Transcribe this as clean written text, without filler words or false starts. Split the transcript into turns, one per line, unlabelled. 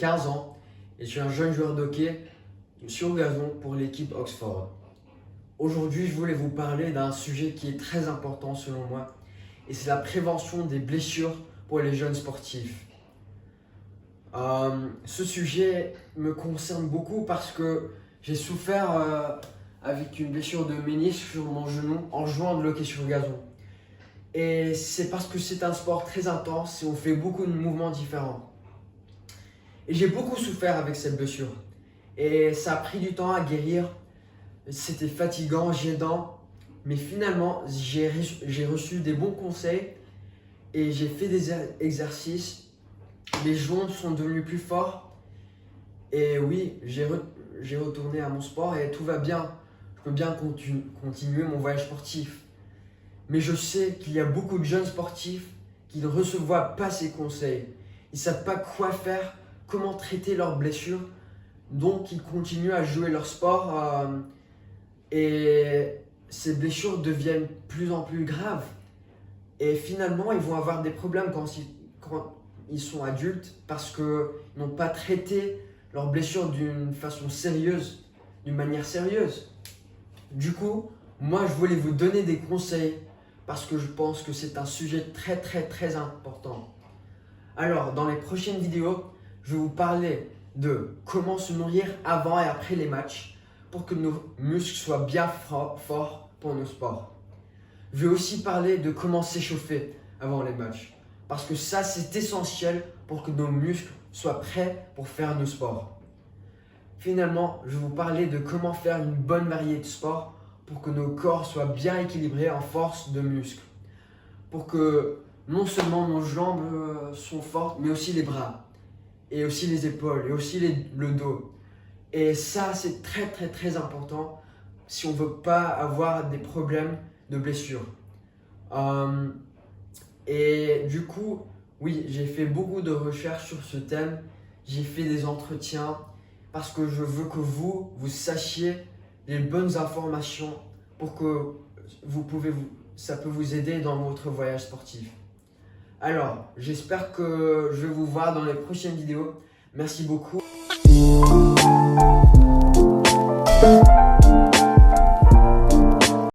15 ans et je suis un jeune joueur de hockey sur gazon pour l'équipe Oxford. Aujourd'hui, je voulais vous parler d'un sujet qui est très important selon moi et c'est la prévention des blessures pour les jeunes sportifs. Ce sujet me concerne beaucoup parce que j'ai souffert avec une blessure de ménisque sur mon genou en jouant de hockey sur gazon. Et c'est parce que c'est un sport très intense et on fait beaucoup de mouvements différents. Et j'ai beaucoup souffert avec cette blessure. Et ça a pris du temps à guérir. C'était fatigant, gênant. Mais finalement, j'ai reçu des bons conseils et j'ai fait des exercices. Les joints sont devenus plus forts. Et oui, j'ai retourné à mon sport et tout va bien. Je peux bien continuer mon voyage sportif. Mais je sais qu'il y a beaucoup de jeunes sportifs qui ne reçoivent pas ces conseils. Ils ne savent pas quoi faire, comment traiter leurs blessures. Donc ils continuent à jouer leur sport et ces blessures deviennent de plus en plus graves. Et finalement, ils vont avoir des problèmes quand ils sont adultes parce qu'ils n'ont pas traité leurs blessures d'une façon sérieuse, d'une manière sérieuse. Du coup, moi je voulais vous donner des conseils parce que je pense que c'est un sujet très important. Alors, dans les prochaines vidéos, je vais vous parler de comment se nourrir avant et après les matchs pour que nos muscles soient bien forts pour nos sports. Je vais aussi parler de comment s'échauffer avant les matchs parce que ça, c'est essentiel pour que nos muscles soient prêts pour faire nos sports. Finalement, je vais vous parler de comment faire une bonne variété de sports pour que nos corps soient bien équilibrés en force de muscles. Pour que non seulement nos jambes sont fortes, mais aussi les bras, et aussi les épaules, et aussi le dos. Et ça, c'est très important si on ne veut pas avoir des problèmes de blessures. Et du coup, oui, j'ai fait beaucoup de recherches sur ce thème. J'ai fait des entretiens parce que je veux que vous sachiez les bonnes informations pour que ça peut vous aider dans votre voyage sportif. Alors, j'espère que je vais vous voir dans les prochaines vidéos. Merci beaucoup.